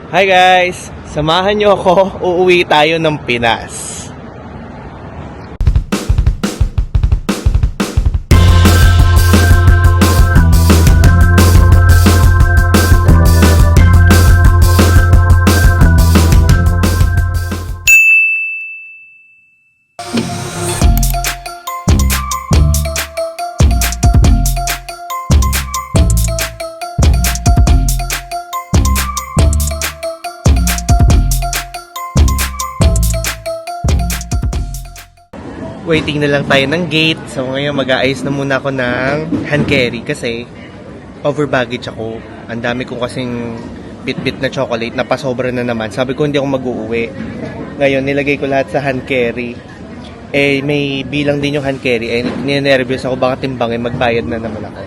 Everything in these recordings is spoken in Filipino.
Hi guys! Samahan niyo ako, uuwi tayo ng Pinas. Waiting na lang tayo ng gate. So ngayon mag-aayos na muna ako ng hand carry kasi over baggage ako. Ang dami ko kasing bit-bit na chocolate na pasobra na naman. Sabi ko hindi ako mag-uuwi. Ngayon nilagay ko lahat sa hand carry. Eh may bilang din yung hand carry. Eh ninenervyos ako baka timbangin magbayad na naman ako.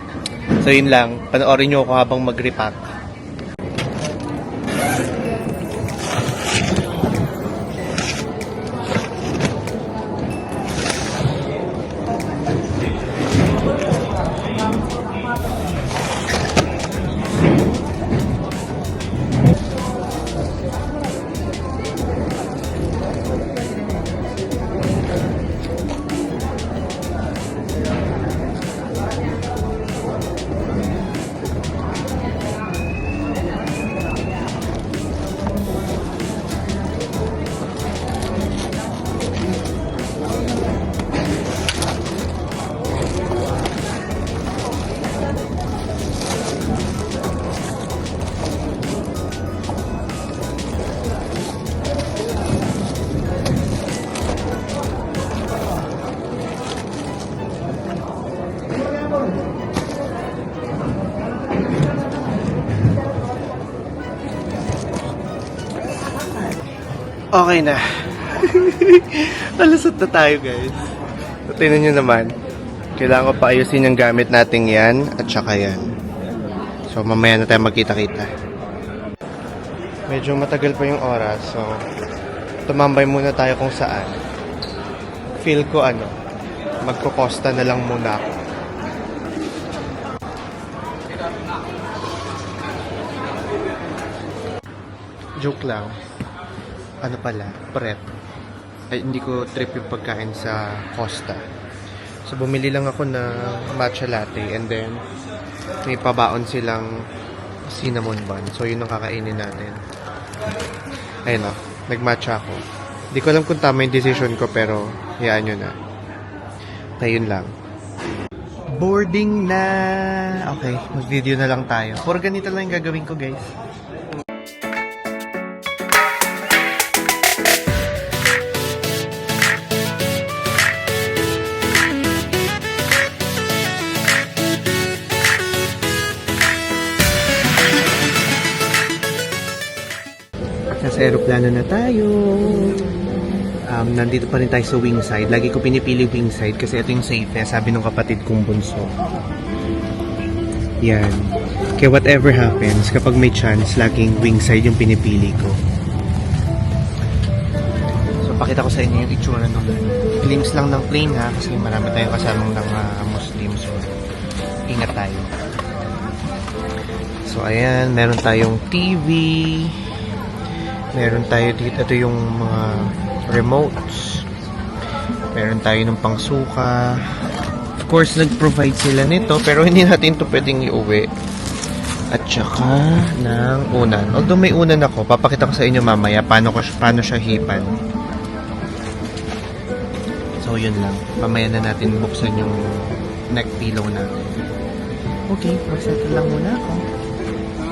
So yun lang. Panoorin nyo ako habang mag-repack. Okay na. Alasot na tayo guys. So, tingnan nyo naman. Kailangan ko pa ayusin yung gamit natin yan at saka yan. So mamaya na tayo magkita-kita. Medyo matagal pa yung oras. So tumambay muna tayo kung saan. Feel ko magko-costa na lang muna ako. Joke lang. Ano pala, prep. Ay, hindi ko trip yung pagkain sa Costa. So, bumili lang ako ng matcha latte and then may pabaon silang cinnamon bun. So, yun ang kakainin natin. Ayun o, nag-matcha ako. Hindi ko alam kung tama yung decision ko pero hayaan nyo na. Ayun lang. Boarding na! Okay, mag-video na lang tayo. Puro ganito lang yung gagawin ko guys. Nasa aeroplano na tayo. Nandito pa rin tayo sa wing side. Lagi ko pinipili wing side kasi ito yung safe eh. Sabi ng kapatid kong bunso. Yan. Kaya whatever happens, kapag may chance, laging wing side yung pinipili ko. So, pakita ko sa inyo yung itsura ng glimpse lang ng plane ha. Kasi marami tayong kasamang ng Muslim. So, ingat tayo. So, ayan. Meron tayong TV. Meron tayo dito, ito yung mga remotes. Meron tayo ng pangsuka. Of course, nag-provide sila nito, pero hindi natin ito pwedeng iuwi. At saka ng unan. Although may unan ako, papakita ko sa inyo mamaya paano siya hipan. So, yun lang. Mamaya na natin buksan yung neck pillow natin. Okay, magsettle lang muna ako.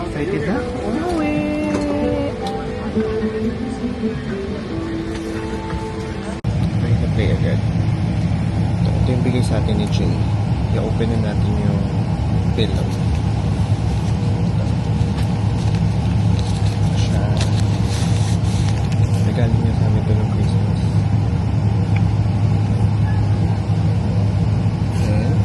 Excited na ako. Play agad. Ito yung bigay sa atin ni Jay. I-open na natin yung pillow. Siya. Regalo niya sa amin ito ng Christmas. And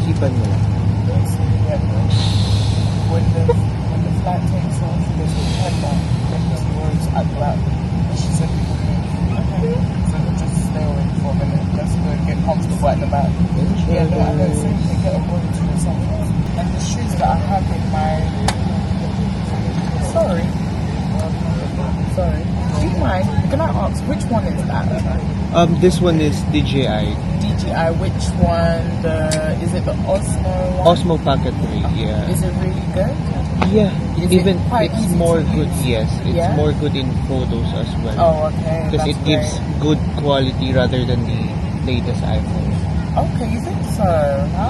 sipan mo lang. When the flight takes off, there's a camera and the words at black. She said, okay, so we'll just stay away for a minute. Let's go and get comfortable at the back. Yeah, no, I don't think they get This one is DJI. DJI, which one? Is it the Osmo one? Osmo Pocket 3, yeah. Is it really good? Yeah, Is even it quite it's easy more to good, use? yes. It's Yeah? more good in photos as well. Oh, okay. Because it that's gives great. good quality rather than the latest iPhone. Okay, you think so?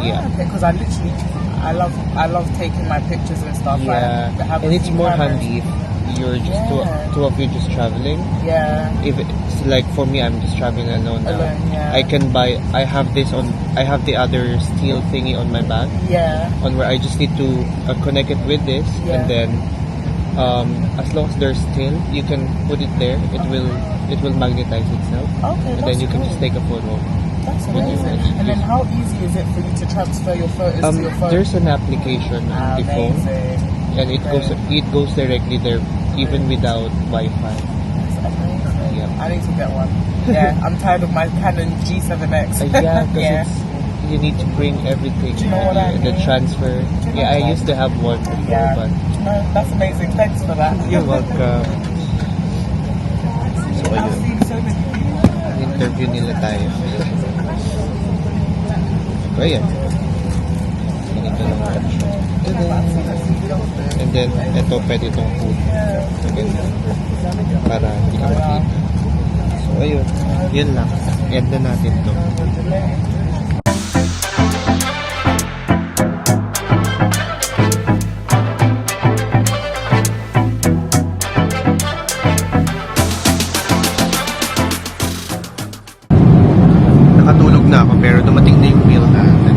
Yeah. Okay, because I love taking my pictures and stuff. Yeah, I have and a it's few more cameras. handy if you're just Yeah. two of you just traveling. Yeah. If it's like for me, I'm just traveling alone now. Alone, yeah. I have the other steel thingy on my back, Yeah. on where I just need to connect it with this, Yeah. and then as long as there's steel, you can put it there. It will magnetize itself, Okay, and that's then you can cool. just take a photo. That's with it, amazing. And then how easy is it for you to transfer your photos to your phone? There's an application on the phone, Amazing. and it goes directly there, even without Wi-Fi. That's amazing. Yeah. I need to get one. Yeah, I'm tired of my Canon G7X. Yeah, because Yeah. you need to bring everything. Do you know what I The mean? transfer. Do you know Yeah, I what I used to have one before, Yeah. but No, that's amazing. Thanks for that. you're welcome. So, I've ayun. seen so many people. Interview nila tayo. So, ayan. Ganito lang lang siya. And then, ito, pwede itong food. So, ganyan. Para hindi ka makita. So, ayun. Yun lang. End na natin to. Nakatulog na ako pero dumating na yung meal natin.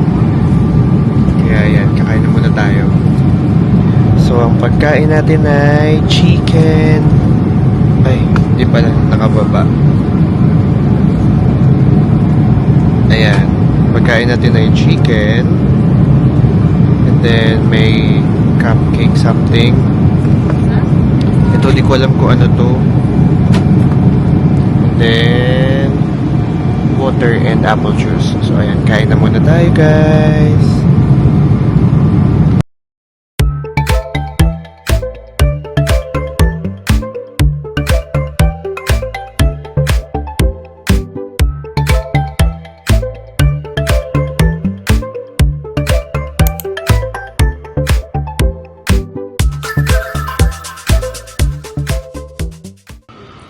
Kaya yan, kakain na muna tayo. So, ang pagkain natin ay chicken. Ay, hindi pala, nakababa. Ayan, pagkain natin ay chicken. And then, may cupcake something. Ito, di ko alam kung ano to. And then, water and apple juice. So, ayan, kain na muna tayo, guys.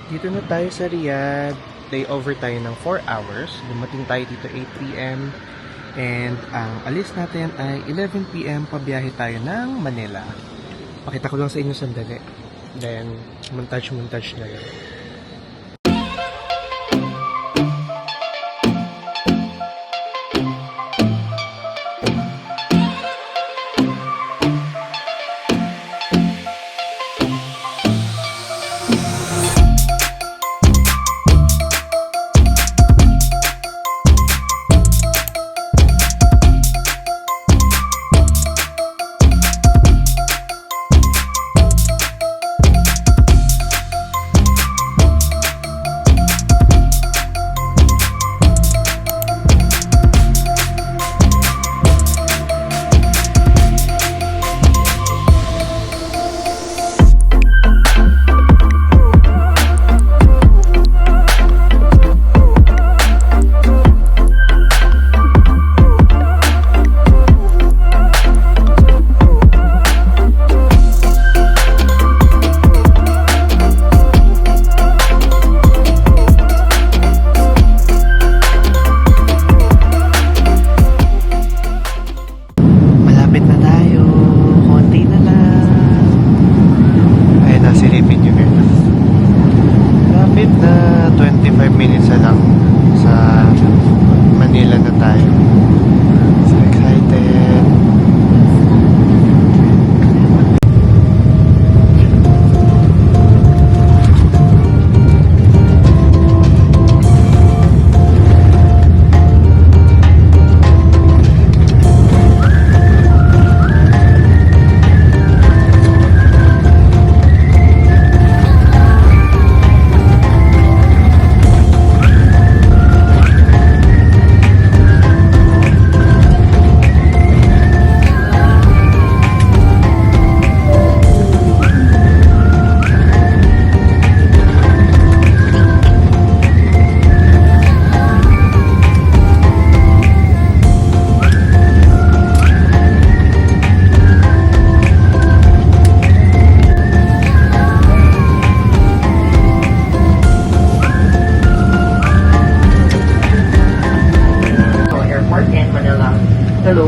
Dito na tayo sa Riyadh. Day over tayo ng 4 hours. Dumating tayo dito 8 p.m. And ang alis natin ay 11 p.m. Pabiyahe tayo ng Manila. Pakita ko lang sa inyo sandali. Then, montage na yun.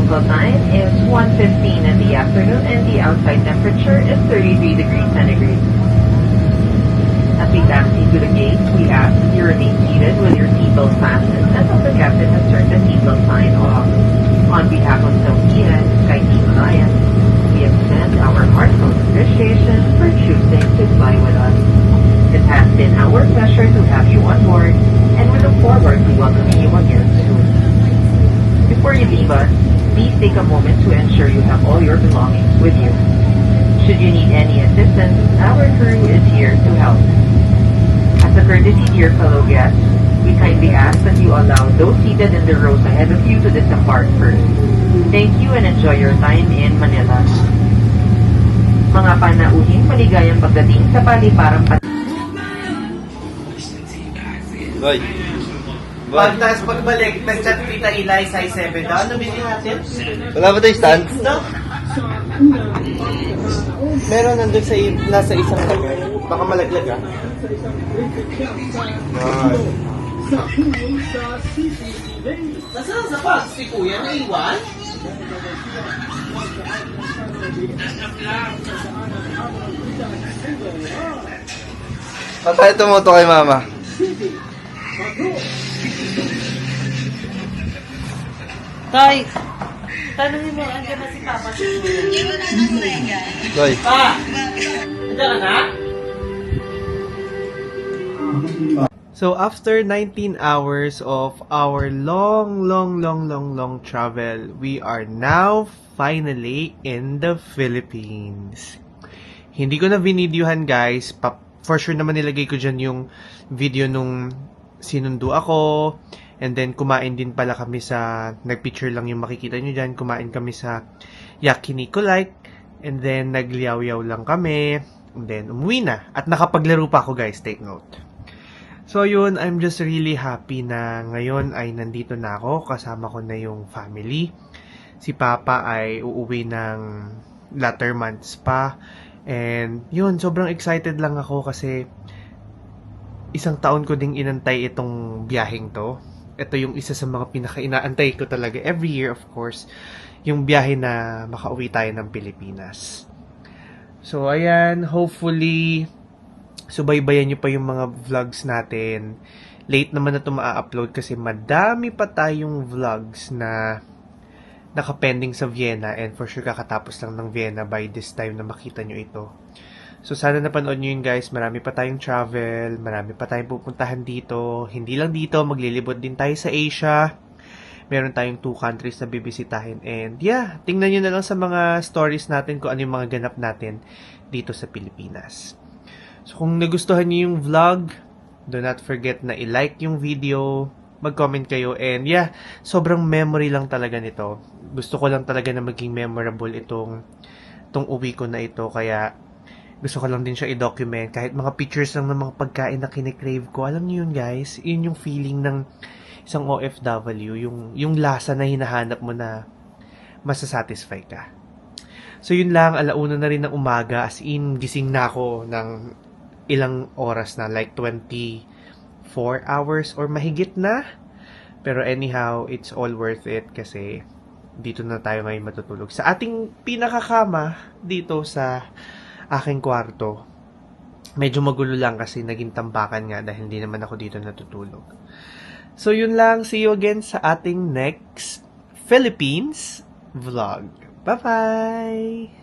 local time is 1:15 in the afternoon and the outside temperature is 33 degrees centigrade. As we taxi to the gate, we ask that you remain seated with your seatbelt fastened until the captain has turned the seatbelt sign off. On behalf of Nokia and Sky Team Alliance, we extend our heartfelt appreciation for choosing to fly with us. It has been our pleasure to have you on board, and we look forward to welcoming you again soon. Before you leave us, please take a moment to ensure you have all your belongings with you. Should you need any assistance, our crew is here to help. As a courtesy to your fellow guests, we kindly ask that you allow those seated in the rows ahead of you to disembark first. Thank you and enjoy your time in Manila. Mga panauhing maligayang pagdating sa paliparang Boy. Pagtas pagbalik, nag-chat kita Eli, size 7 daw. Ano bilhin natin? Wala ba tayo stand? No? Meron nandun sa nasa isang tagal. Baka malaglag ah. Nasaan sa pas? Si Kuya naiwan? Saan tayo tumuto kay mama? Tay! Tanongin mo, andyan na si Papa. Boy. Pa! Andyan ka na? So after 19 hours of our long travel, we are now finally in the Philippines. Hindi ko na vinidyohan guys, for sure naman nilagay ko dyan yung video nung sinundo ako, and then kumain din pala kami sa, nagpicture lang yung makikita nyo dyan, kumain kami sa Yakiniku Like, and then nagliyaw-yaw lang kami, and then umuwi na, at nakapaglaro pa ako guys, take note. So yun, I'm just really happy na ngayon ay nandito na ako, kasama ko na yung family. Si Papa ay uuwi ng latter months pa. And yun, sobrang excited lang ako kasi isang taon ko ding inantay itong biyaheng to. Ito yung isa sa mga pinaka-inaantay ko talaga every year, of course, yung biyahe na makauwi tayo ng Pilipinas. So ayan, hopefully subaybayan nyo pa yung mga vlogs natin. Late naman na ito ma-upload kasi madami pa tayong vlogs na nakapending sa Vienna, and for sure kakatapos lang ng Vienna by this time na makita nyo ito. So sana napanood nyo yun guys, marami pa tayong travel, marami pa tayong pupuntahan dito. Hindi lang dito, maglilibot din tayo sa Asia. Meron tayong 2 countries na bibisitahin, and yeah, tingnan nyo na lang sa mga stories natin kung ano yung mga ganap natin dito sa Pilipinas. So kung nagustuhan niyo yung vlog, do not forget na i-like yung video, mag-comment kayo, and yeah, sobrang memory lang talaga nito. Gusto ko lang talaga na maging memorable itong uwi ko na ito, kaya gusto ko lang din siya i-document, kahit mga pictures lang ng mga pagkain na kinikrave ko. Alam niyo yun guys, yun yung feeling ng isang OFW, yung lasa na hinahanap mo na masasatisfy ka. So yun lang, 1:00 na rin ng umaga, as in gising na ako ng ilang oras na, like 24 hours or mahigit na. Pero anyhow, it's all worth it kasi dito na tayo ngayon matutulog. Sa ating pinakakama dito sa aking kwarto. Medyo magulo lang kasi naging tambakan nga dahil hindi naman ako dito natutulog. So yun lang, see you again sa ating next Philippines vlog. Bye-bye!